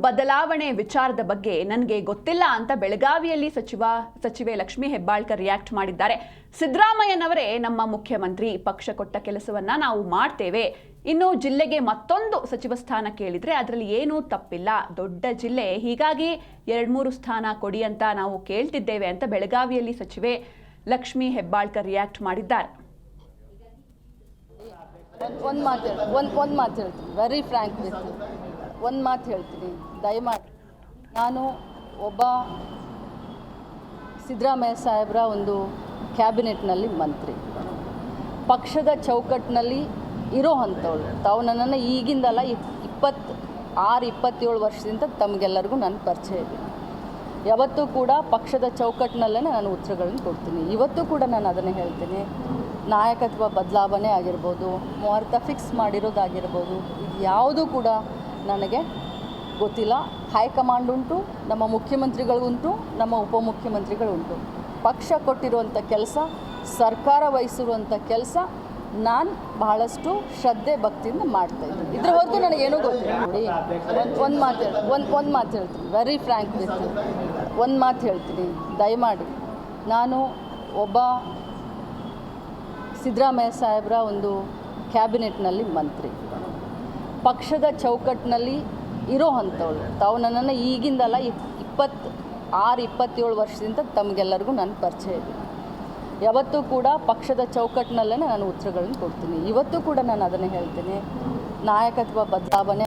ಬದಲಾವಣೆ ವಿಚಾರದ ಬಗ್ಗೆ ನನಗೆ ಗೊತ್ತಿಲ್ಲ ಅಂತ ಬೆಳಗಾವಿಯಲ್ಲಿ ಸಚಿವೆ ಲಕ್ಷ್ಮೀ ಹೆಬ್ಬಾಳ್ಕರ್ ರಿಯಾಕ್ಟ್ ಮಾಡಿದ್ದಾರೆ. ಸಿದ್ದರಾಮಯ್ಯನವರೇ ನಮ್ಮ ಮುಖ್ಯಮಂತ್ರಿ, ಪಕ್ಷ ಕೊಟ್ಟ ಕೆಲಸವನ್ನ ನಾವು ಮಾಡ್ತೇವೆ. ಇನ್ನು ಜಿಲ್ಲೆಗೆ ಮತ್ತೊಂದು ಸಚಿವ ಸ್ಥಾನ ಕೇಳಿದ್ರೆ ಅದರಲ್ಲಿ ಏನೂ ತಪ್ಪಿಲ್ಲ, ದೊಡ್ಡ ಜಿಲ್ಲೆ, ಹೀಗಾಗಿ 2-3 ಸ್ಥಾನ ಕೊಡಿ ಅಂತ ನಾವು ಕೇಳ್ತಿದ್ದೇವೆ ಅಂತ ಬೆಳಗಾವಿಯಲ್ಲಿ ಸಚಿವೆ ಲಕ್ಷ್ಮೀ ಹೆಬ್ಬಾಳ್ಕರ್ ರಿಯಾಕ್ಟ್ ಮಾಡಿದ್ದಾರೆ. ಒಂದು ಮಾತು ಹೇಳ್ತೀನಿ, ವೆರಿ ಫ್ರ್ಯಾಂಕ್ ವಿತ್ ಯು. ಒಂದು ಮಾತು ಹೇಳ್ತೀನಿ, ದಯಮಾಡಿ ನಾನು ಒಬ್ಬ ಸಿದ್ದರಾಮಯ್ಯ ಸಾಹೇಬ್ರ ಒಂದು ಕ್ಯಾಬಿನೆಟ್ನಲ್ಲಿ ಮಂತ್ರಿ, ಪಕ್ಷದ ಚೌಕಟ್ಟಿನಲ್ಲಿ ಇರೋ ಅಂಥವಳು. ತಾವು ನನ್ನನ್ನು ಈಗಿಂದಲ್ಲ 26-27 ವರ್ಷದಿಂದ ತಮಗೆಲ್ಲರಿಗೂ ನನ್ನ ಪರಿಚಯ ಇದೆ. ಯಾವತ್ತೂ ಕೂಡ ಪಕ್ಷದ ಚೌಕಟ್ಟಿನಲ್ಲೇ ನಾನು ಉತ್ತರಗಳನ್ನು ಕೊಡ್ತೀನಿ. ಇವತ್ತು ಕೂಡ ನಾನು ಅದನ್ನೇ ಹೇಳ್ತೀನಿ. ನಾಯಕತ್ವ ಬದಲಾವಣೆ ಆಗಿರ್ಬೋದು, ಮುಹೂರ್ತ ಫಿಕ್ಸ್ ಮಾಡಿರೋದಾಗಿರ್ಬೋದು, ಇದು ಯಾವುದೂ ಕೂಡ ನನಗೆ ಗೊತ್ತಿಲ್ಲ. ಹೈಕಮಾಂಡ್ ಉಂಟು, ನಮ್ಮ ಮುಖ್ಯಮಂತ್ರಿಗಳುಂಟು, ನಮ್ಮ ಉಪಮುಖ್ಯಮಂತ್ರಿಗಳುಂಟು. ಪಕ್ಷ ಕೊಟ್ಟಿರುವಂಥ ಕೆಲಸ, ಸರ್ಕಾರ ವಹಿಸಿರುವಂಥ ಕೆಲಸ ನಾನು ಬಹಳಷ್ಟು ಶ್ರದ್ಧೆ ಭಕ್ತಿಯಿಂದ ಮಾಡ್ತಾಯಿದ್ದೀನಿ. ಇದ್ರ ಹೊರತು ನನಗೇನೂ ಗೊತ್ತಿಲ್ಲ. ನೋಡಿ, ಒಂದು ಮಾತು ಹೇಳ್ತೀನಿ, ವೆರಿ ಫ್ರ್ಯಾಂಕ್ ವಿತ್ ಯು. ಒಂದು ಮಾತು ಹೇಳ್ತೀನಿ, ದಯಮಾಡಿ ನಾನು ಒಬ್ಬ ಸಿದ್ದರಾಮಯ್ಯ ಸಾಹೇಬ್ರ ಒಂದು ಕ್ಯಾಬಿನೆಟ್ನಲ್ಲಿ ಮಂತ್ರಿ, ಪಕ್ಷದ ಚೌಕಟ್ಟಿನಲ್ಲಿ ಇರೋ ಅಂಥವಳು. ತಾವು ನನ್ನನ್ನು ಈಗಿಂದಲ್ಲ 26-27 ವರ್ಷದಿಂದ ತಮಗೆಲ್ಲರಿಗೂ ನನ್ನ ಪರಿಚಯ ಇದೆ. ಯಾವತ್ತೂ ಕೂಡ ಪಕ್ಷದ ಚೌಕಟ್ಟಿನಲ್ಲೇ ನಾನು ಉತ್ತರಗಳನ್ನು ಕೊಡ್ತೀನಿ. ಇವತ್ತು ಕೂಡ ನಾನು ಅದನ್ನೇ ಹೇಳ್ತೀನಿ. ನಾಯಕತ್ವ ಬದಲಾವಣೆ